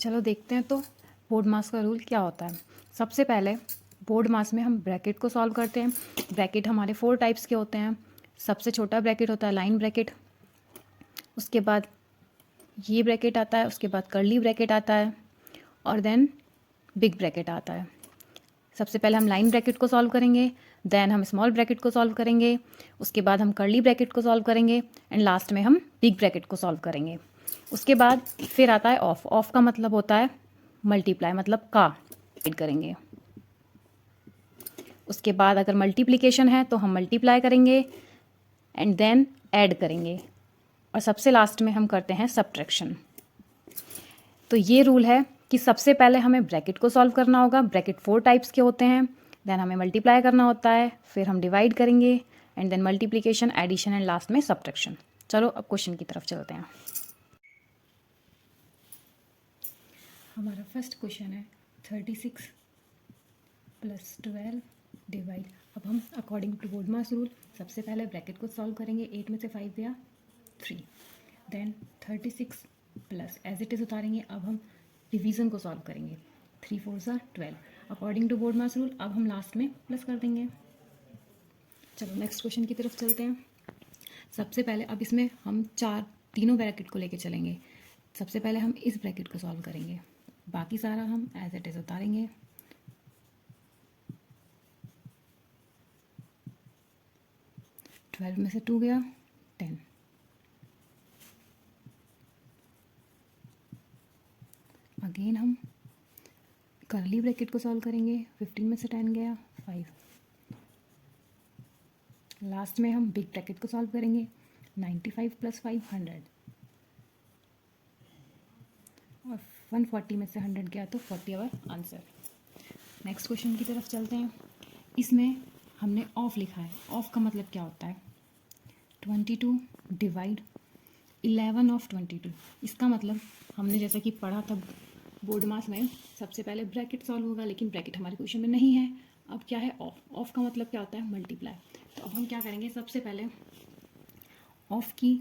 चलो देखते हैं तो बोर्ड मास का रूल क्या होता है। सबसे पहले बोर्ड मास में हम ब्रैकेट को सॉल्व करते हैं। ब्रैकेट हमारे 4 टाइप्स के होते हैं। सबसे छोटा ब्रैकेट होता है लाइन ब्रैकेट, उसके बाद ये ब्रैकेट आता है, उसके बाद कर्ली ब्रैकेट आता है और देन बिग ब्रैकेट आता है। सबसे पहले हम लाइन ब्रैकेट को सॉल्व करेंगे, देन हम स्मॉल ब्रैकेट को सॉल्व करेंगे, उसके बाद हम कर्ली ब्रैकेट को सॉल्व करेंगे एंड लास्ट में हम बिग ब्रैकेट को सॉल्व करेंगे। उसके बाद फिर आता है ऑफ। ऑफ का मतलब होता है मल्टीप्लाई, मतलब का ऐड करेंगे। उसके बाद अगर मल्टीप्लिकेशन है तो हम मल्टीप्लाई करेंगे एंड देन ऐड करेंगे और सबसे लास्ट में हम करते हैं सब्ट्रैक्शन। तो ये रूल है कि सबसे पहले हमें ब्रैकेट को सॉल्व करना होगा। ब्रैकेट 4 टाइप्स के होते हैं, देन हमें मल्टीप्लाई करना होता है, फिर हम डिवाइड करेंगे and then multiplication, addition and last में सब्ट्रैक्शन। चलो अब क्वेश्चन की तरफ चलते हैं। हमारा फर्स्ट क्वेश्चन है 36 + 12 डिवाइड। अब हम according to BODMAS rule सबसे पहले ब्रैकेट को सॉल्व करेंगे। 8 में से 5 गया 3, then 36 plus as it is उतारेंगे। अब हम डिवीज़न को सॉल्व करेंगे। 3 4 सा 12। According to BODMAS rule अब हम लास्ट में प्लस कर देंगे। चलो नेक्स्ट क्वेश्चन की तरफ चलते हैं। सबसे पहले अब इसमें हम तीनों ब्रैकेट को लेके चलेंगे। सबसे पहले हम इस ब्रैकेट को सॉल्व करेंगे, बाकी सारा हम एज इट इज़ उतारेंगे। 12 में से 2 गया 10, अगेन हम कर्ली ब्रैकेट को सॉल्व करेंगे। 15 में से 10 गया 5, लास्ट में हम बिग ब्रैकेट को सॉल्व करेंगे। 95 + 5 100 और 140 में से 100 गया तो 40 आवर आंसर। नेक्स्ट क्वेश्चन की तरफ चलते हैं। इसमें हमने ऑफ लिखा है। ऑफ का मतलब क्या होता है? 22 डिवाइड 11 ऑफ 22। इसका मतलब हमने जैसा कि पढ़ा था बोर्ड मास में, सबसे पहले ब्रैकेट सॉल्व होगा, लेकिन ब्रैकेट हमारे क्वेश्चन में नहीं है। अब क्या है? ऑफ। ऑफ का मतलब क्या होता है? मल्टीप्लाई। तो अब हम क्या करेंगे? सबसे पहले ऑफ की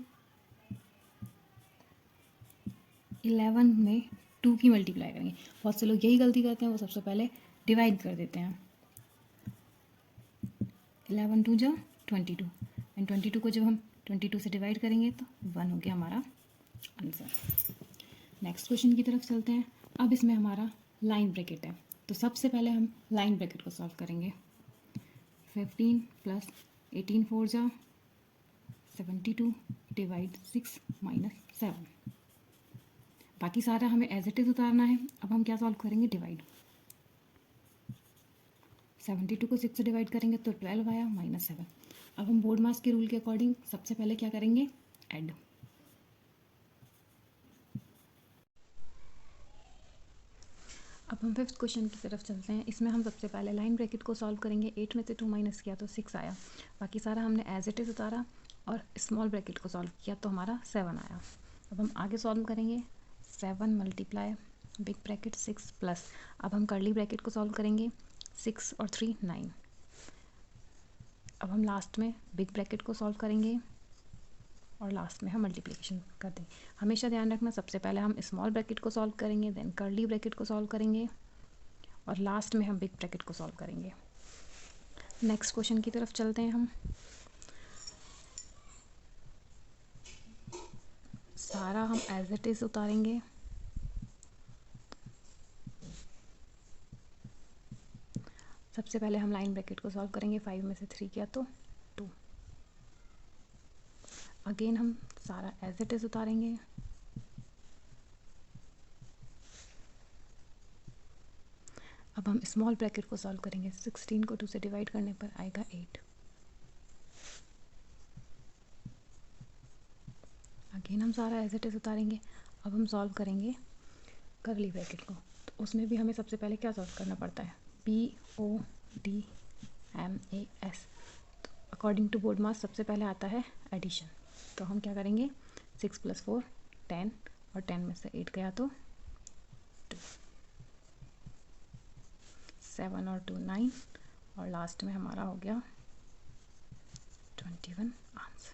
11 में 2 की मल्टीप्लाई करेंगे। बहुत से लोग यही गलती करते हैं, वो सबसे पहले डिवाइड कर देते हैं। 11 2 जा 22 एंड 22 को जब हम 22 से डिवाइड करेंगे तो 1 हो गया हमारा आंसर। नेक्स्ट क्वेश्चन की तरफ चलते हैं। अब इसमें हमारा लाइन ब्रैकेट है, तो सबसे पहले हम लाइन ब्रैकेट को सॉल्व करेंगे। 15 + 18 4 जा 72 डिवाइड 6 - 7। बाकी सारा हमें एज इट इज़ उतारना है। अब हम क्या सॉल्व करेंगे? डिवाइड। 72 को 6 से डिवाइड करेंगे तो 12 आया -7। अब हम बोर्ड मास के रूल के अकॉर्डिंग सबसे पहले क्या करेंगे? ऐड। अब हम फिफ्थ क्वेश्चन की तरफ चलते हैं। इसमें हम सबसे पहले लाइन ब्रैकेट को सॉल्व करेंगे। 8 में से 2 माइनस किया तो 6 आया। बाकी सारा हमने एज इट इज़ उतारा और स्मॉल ब्रैकेट को सॉल्व किया तो हमारा 7 आया। अब हम आगे सॉल्व करेंगे। 7 मल्टीप्लाई बिग ब्रैकेट 6 प्लस, अब हम कर्ली ब्रैकेट को सॉल्व करेंगे। 6 और 3 9। अब हम लास्ट में बिग ब्रैकेट को सॉल्व करेंगे और लास्ट में हम मल्टीप्लिकेशन कर देंगे। हमेशा ध्यान रखना, सबसे पहले हम स्मॉल ब्रैकेट को सॉल्व करेंगे, देन कर्ली ब्रैकेट को सॉल्व करेंगे और लास्ट में हम बिग ब्रैकेट को सॉल्व करेंगे। नेक्स्ट क्वेश्चन की तरफ चलते हैं हम। सारा हम एज इट इज़ उतारेंगे। सबसे पहले हम लाइन ब्रैकेट को सॉल्व करेंगे। 5 में से 3 किया तो 2। अगेन हम सारा एज इट इज़ उतारेंगे। अब हम स्मॉल ब्रैकेट को सॉल्व करेंगे। 16 को 2 से डिवाइड करने पर आएगा 8। अगेन हम सारा एज इट इज़ उतारेंगे। अब हम सॉल्व करेंगे कर्ली ब्रैकेट को, तो उसमें भी हमें सबसे पहले क्या सॉल्व करना पड़ता है? PODMAS। तो अकॉर्डिंग टू बोर्ड मास सबसे पहले आता है एडिशन। तो हम क्या करेंगे? 6 + 4 10 और 10 में से 8 गया तो 2। 7 और 2 9 और लास्ट में हमारा हो गया 21 आंसर।